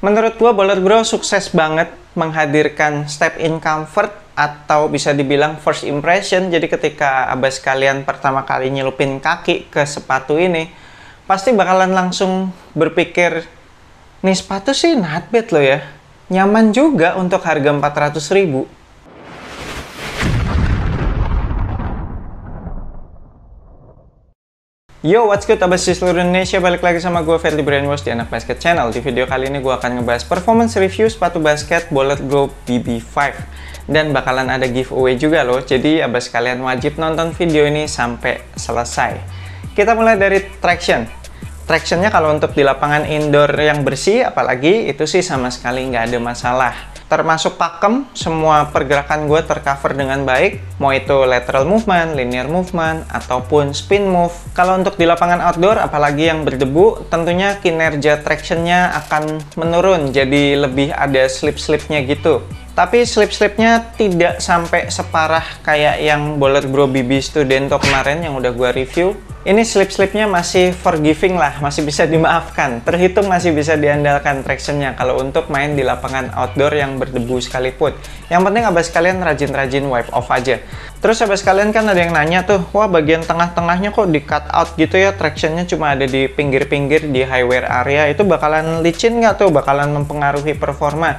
Menurut gua Boler Bro sukses banget menghadirkan step in comfort atau bisa dibilang first impression. Jadi ketika abas kalian pertama kali nyelupin kaki ke sepatu ini, pasti bakalan langsung berpikir, nih sepatu sih not bad loh ya. Nyaman juga untuk harga 400.000. Yo, what's good abas di seluruh Indonesia, balik lagi sama gue Ferdly Brainwash di Anak Basket Channel. Di video kali ini gue akan ngebahas performance review sepatu basket Boler Bro BB5. Dan bakalan ada giveaway juga loh, jadi abas kalian wajib nonton video ini sampai selesai. Kita mulai dari traction. Tractionnya kalau untuk di lapangan indoor yang bersih, apalagi itu sih sama sekali nggak ada masalah. Termasuk pakem, semua pergerakan gue tercover dengan baik, mau itu lateral movement, linear movement, ataupun spin move. Kalau untuk di lapangan outdoor, apalagi yang berdebu, tentunya kinerja tractionnya akan menurun, jadi lebih ada slip-slipnya gitu. Tapi slip-slipnya tidak sampai separah kayak yang Boler Bro BB Studento kemarin yang udah gue review. Ini slip-slipnya masih forgiving lah, masih bisa dimaafkan. Terhitung masih bisa diandalkan tractionnya kalau untuk main di lapangan outdoor yang berdebu sekalipun. Yang penting abas kalian rajin-rajin wipe off aja. Terus abas kalian kan ada yang nanya tuh, wah bagian tengah-tengahnya kok di cut out gitu ya, tractionnya cuma ada di pinggir-pinggir di high wear area. Itu bakalan licin nggak tuh, bakalan mempengaruhi performa?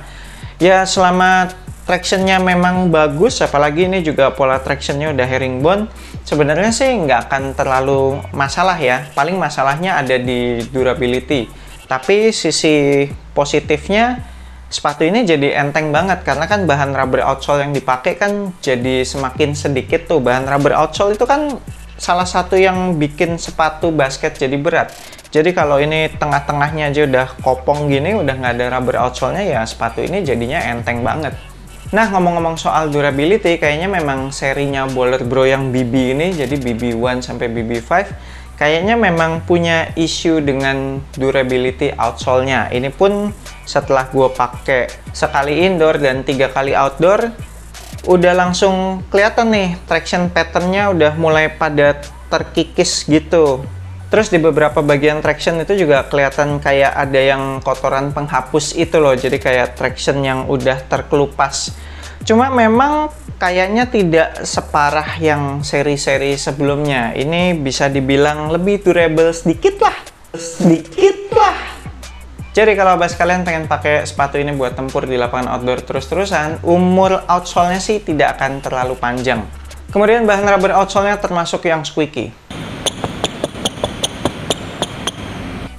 Ya selama tractionnya memang bagus, apalagi ini juga pola tractionnya udah herringbone, sebenarnya sih nggak akan terlalu masalah ya. Paling masalahnya ada di durability. Tapi sisi positifnya, sepatu ini jadi enteng banget karena kan bahan rubber outsole yang dipakai kan jadi semakin sedikit tuh. Bahan rubber outsole itu kan salah satu yang bikin sepatu basket jadi berat. Jadi kalau ini tengah-tengahnya aja udah kopong gini, udah nggak ada rubber outsole-nya, ya sepatu ini jadinya enteng banget. Nah, ngomong-ngomong soal durability, kayaknya memang serinya Boler Bro yang BB ini, jadi BB1 sampai BB5, kayaknya memang punya isu dengan durability outsole-nya. Ini pun setelah gue pakai sekali indoor dan 3 kali outdoor, udah langsung kelihatan nih, traction pattern-nya udah mulai pada terkikis gitu. Terus di beberapa bagian traction itu juga kelihatan kayak ada yang kotoran penghapus itu loh, jadi kayak traction yang udah terkelupas. Cuma memang kayaknya tidak separah yang seri-seri sebelumnya. Ini bisa dibilang lebih durable sedikit lah. Jadi kalau abas kalian pengen pakai sepatu ini buat tempur di lapangan outdoor terus-terusan, umur outsole-nya sih tidak akan terlalu panjang. Kemudian bahan rubber outsole-nya termasuk yang squeaky.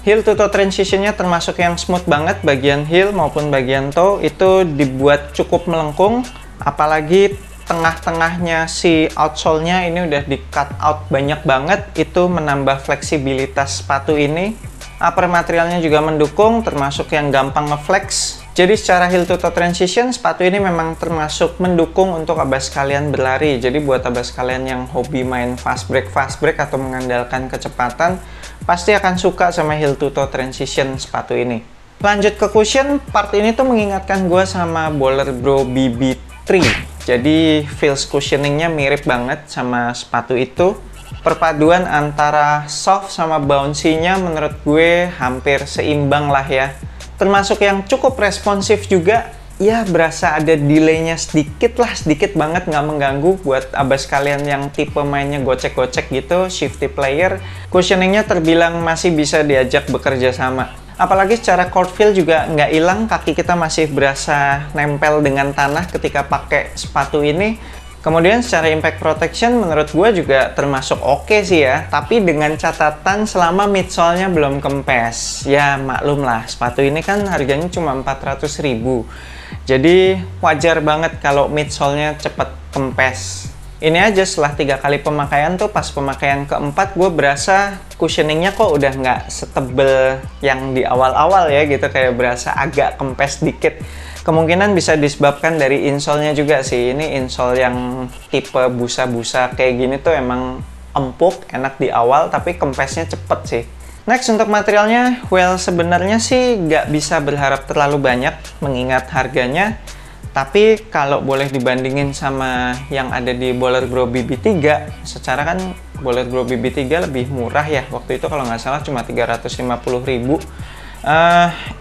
Heel to toe transition-nya termasuk yang smooth banget, bagian heel maupun bagian toe itu dibuat cukup melengkung, apalagi tengah-tengahnya si outsole-nya ini udah di cut out banyak banget, itu menambah fleksibilitas sepatu ini. Upper materialnya juga mendukung, termasuk yang gampang ngeflex. Jadi secara heel to toe transition, sepatu ini memang termasuk mendukung untuk abas kalian berlari. Jadi buat abas kalian yang hobi main fast break atau mengandalkan kecepatan, pasti akan suka sama heel to toe transition sepatu ini. Lanjut ke cushion, part ini tuh mengingatkan gue sama Boler Bro BB3. Jadi feels cushioningnya mirip banget sama sepatu itu. Perpaduan antara soft sama bouncy-nya menurut gue hampir seimbang lah ya. Termasuk yang cukup responsif juga, ya berasa ada delay-nya sedikit lah, sedikit banget, nggak mengganggu buat abas kalian yang tipe mainnya gocek-gocek gitu, shifty player. Cushioningnya terbilang masih bisa diajak bekerja sama. Apalagi secara court feel juga nggak hilang, kaki kita masih berasa nempel dengan tanah ketika pakai sepatu ini. Kemudian secara impact protection menurut gue juga termasuk oke sih ya, tapi dengan catatan selama midsole-nya belum kempes. Ya maklum lah, sepatu ini kan harganya cuma 400.000. Jadi wajar banget kalau midsole-nya cepet kempes. Ini aja setelah 3 kali pemakaian tuh, pas pemakaian keempat gue berasa cushioningnya kok udah nggak setebel yang di awal-awal ya gitu, kayak berasa agak kempes dikit. Kemungkinan bisa disebabkan dari insole-nya juga sih. Ini insole yang tipe busa-busa kayak gini tuh emang empuk, enak di awal, tapi kempesnya cepet sih. Next untuk materialnya, well sebenarnya sih nggak bisa berharap terlalu banyak mengingat harganya. Tapi kalau boleh dibandingin sama yang ada di Boler Bro BB3, secara kan Boler Bro BB3 lebih murah ya. Waktu itu kalau nggak salah cuma 350.000.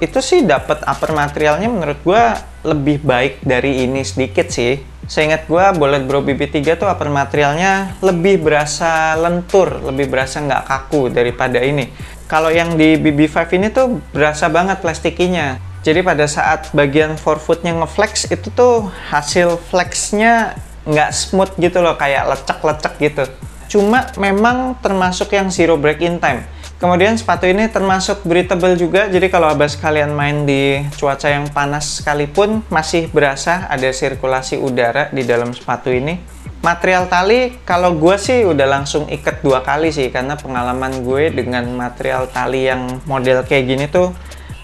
Itu sih dapat upper materialnya menurut gua lebih baik dari ini sedikit sih. Seingat gua Bullet Bro BB3 tuh upper materialnya lebih berasa lentur, lebih berasa nggak kaku daripada ini. Kalau yang di BB5 ini tuh berasa banget plastikinya. Jadi pada saat bagian forefootnya ngeflex itu tuh hasil flexnya nggak smooth gitu loh, kayak lecek-lecek gitu. Cuma memang termasuk yang zero break in time. Kemudian sepatu ini termasuk breathable juga, jadi kalau abas kalian main di cuaca yang panas sekalipun masih berasa ada sirkulasi udara di dalam sepatu ini. Material tali, kalau gue sih udah langsung ikat 2 kali sih, karena pengalaman gue dengan material tali yang model kayak gini tuh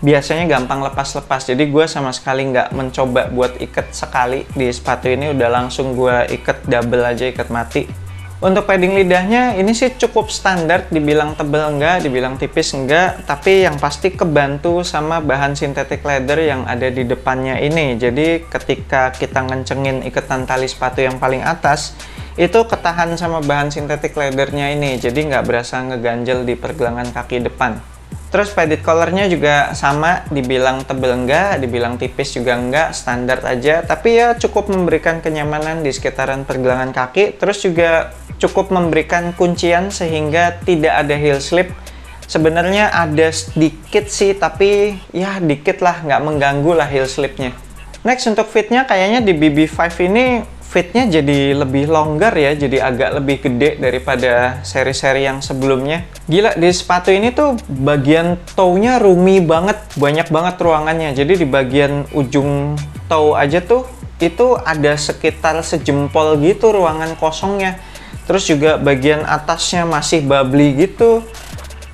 biasanya gampang lepas-lepas. Jadi gue sama sekali nggak mencoba buat ikat sekali di sepatu ini, udah langsung gue ikat double aja, ikat mati. Untuk padding lidahnya ini sih cukup standar, dibilang tebel enggak, dibilang tipis enggak, tapi yang pasti kebantu sama bahan synthetic leather yang ada di depannya ini. Jadi ketika kita ngencengin ikatan tali sepatu yang paling atas, itu ketahan sama bahan synthetic leathernya ini, jadi nggak berasa ngeganjel di pergelangan kaki depan. Terus padded collarnya juga sama, dibilang tebel enggak, dibilang tipis juga enggak, standar aja. Tapi ya cukup memberikan kenyamanan di sekitaran pergelangan kaki. Terus juga cukup memberikan kuncian sehingga tidak ada heel slip. Sebenarnya ada sedikit sih, tapi ya dikit lah, nggak mengganggu lah heel slipnya. Next untuk fitnya, kayaknya di BB5 ini fitnya jadi lebih longgar ya, jadi agak lebih gede daripada seri-seri yang sebelumnya. Gila, di sepatu ini tuh bagian toe-nya roomy banget, banyak banget ruangannya. Jadi di bagian ujung toe aja tuh itu ada sekitar sejempol gitu ruangan kosongnya. Terus juga bagian atasnya masih bubbly gitu.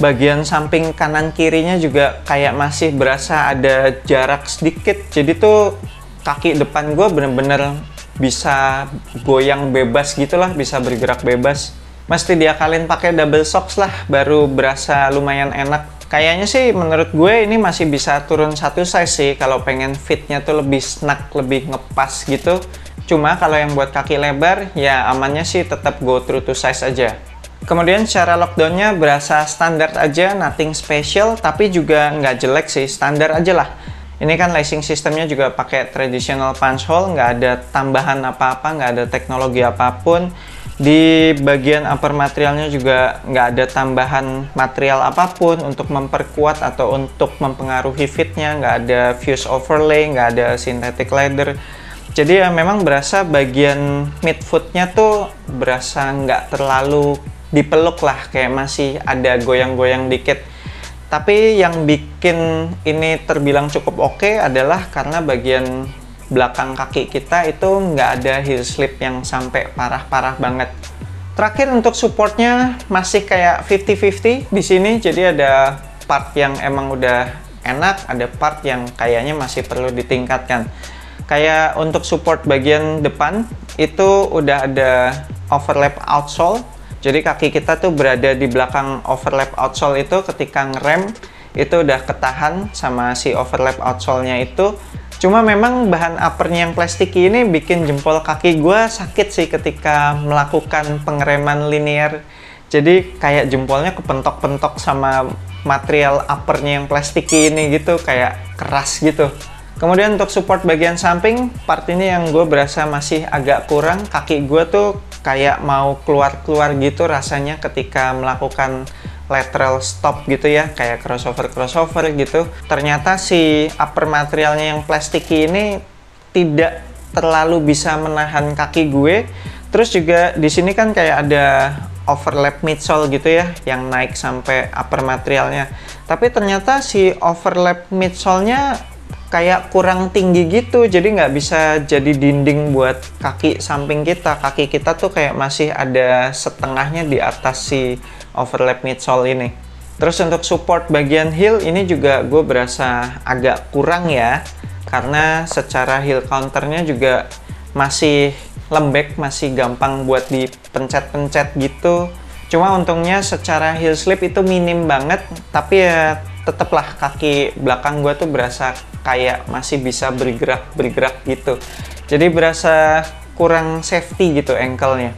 Bagian samping kanan kirinya juga kayak masih berasa ada jarak sedikit. Jadi tuh kaki depan gue bener-bener bisa goyang bebas gitulah, bisa bergerak bebas. Mesti diakalin pakai double socks lah, baru berasa lumayan enak. Kayaknya sih menurut gue ini masih bisa turun 1 size sih kalau pengen fitnya tuh lebih snug, lebih ngepas gitu. Cuma kalau yang buat kaki lebar ya amannya sih tetap go through to size aja. Kemudian secara lockdownnya berasa standar aja, nothing special, tapi juga nggak jelek sih, standar aja lah. Ini kan lacing sistemnya juga pakai traditional punch hole, nggak ada tambahan apa-apa, nggak ada teknologi apapun. Di bagian upper materialnya juga nggak ada tambahan material apapun untuk memperkuat atau untuk mempengaruhi fitnya, nggak ada fuse overlay, nggak ada synthetic leather. Jadi ya memang berasa bagian midfootnya tuh berasa nggak terlalu dipeluk lah, kayak masih ada goyang-goyang dikit. Tapi yang bikin ini terbilang cukup oke adalah karena bagian belakang kaki kita itu nggak ada heel slip yang sampai parah-parah banget. Terakhir untuk supportnya masih kayak 50-50 di sini, jadi ada part yang emang udah enak, ada part yang kayaknya masih perlu ditingkatkan. Kayak untuk support bagian depan itu udah ada overlap outsole. Jadi kaki kita tuh berada di belakang overlap outsole itu, ketika ngerem itu udah ketahan sama si overlap outsole-nya itu. Cuma memang bahan uppernya yang plastiki ini bikin jempol kaki gue sakit sih ketika melakukan pengereman linear. Jadi kayak jempolnya kepentok-pentok sama material uppernya yang plastiki ini gitu, kayak keras gitu. Kemudian untuk support bagian samping, part ini yang gue berasa masih agak kurang. Kaki gue tuh kayak mau keluar-keluar gitu rasanya ketika melakukan lateral stop gitu ya, kayak crossover gitu. Ternyata si upper materialnya yang plastiki ini tidak terlalu bisa menahan kaki gue. Terus juga di sini kan kayak ada overlap midsole gitu ya, yang naik sampai upper materialnya. Tapi ternyata si overlap midsole-nya kayak kurang tinggi gitu, jadi nggak bisa jadi dinding buat kaki samping kita. Kaki kita tuh kayak masih ada setengahnya di atas si overlap midsole ini. Terus untuk support bagian heel ini juga gue berasa agak kurang ya, karena secara heel counternya juga masih lembek, masih gampang buat dipencet-pencet gitu. Cuma untungnya secara heel slip itu minim banget, tapi ya tetaplah kaki belakang gue tuh berasa kayak masih bisa bergerak gitu. Jadi berasa kurang safety gitu ankle-nya.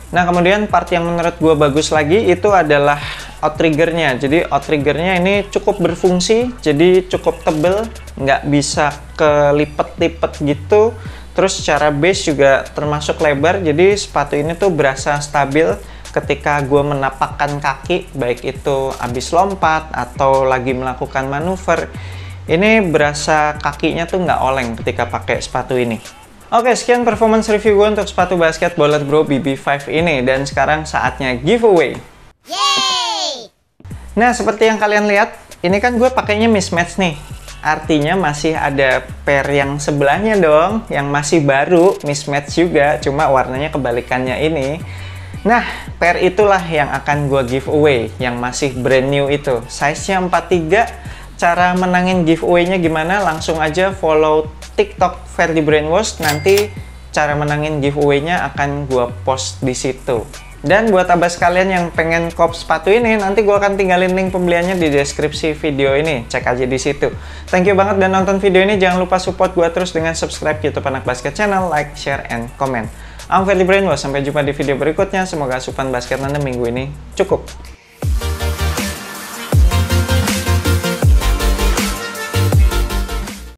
Nah kemudian part yang menurut gue bagus lagi itu adalah outriggernya. Jadi outriggernya ini cukup berfungsi, jadi cukup tebel, nggak bisa kelipet-lipet gitu. Terus secara base juga termasuk lebar, jadi sepatu ini tuh berasa stabil ketika gue menapakkan kaki, baik itu habis lompat atau lagi melakukan manuver. Ini berasa kakinya tuh nggak oleng ketika pakai sepatu ini. Oke, sekian performance review gue untuk sepatu basket Bullet Bro BB5 ini, dan sekarang saatnya giveaway. Yeay! Nah, seperti yang kalian lihat, ini kan gue pakainya mismatch nih. Artinya masih ada pair yang sebelahnya dong, yang masih baru, mismatch juga, cuma warnanya kebalikannya ini. Nah, pair itulah yang akan gue giveaway, yang masih brand new itu. Size-nya 43. Cara menangin giveaway-nya gimana? Langsung aja follow TikTok Fairly Brainwashed, nanti cara menangin giveaway-nya akan gue post di situ. Dan buat abas kalian yang pengen kop sepatu ini, nanti gue akan tinggalin link pembeliannya di deskripsi video ini. Cek aja di situ. Thank you banget udah nonton video ini. Jangan lupa support gue terus dengan subscribe YouTube Anak Basket Channel, like, share, and comment. I'm Fairly Brainwashed. Sampai jumpa di video berikutnya. Semoga asupan basket Anda minggu ini cukup.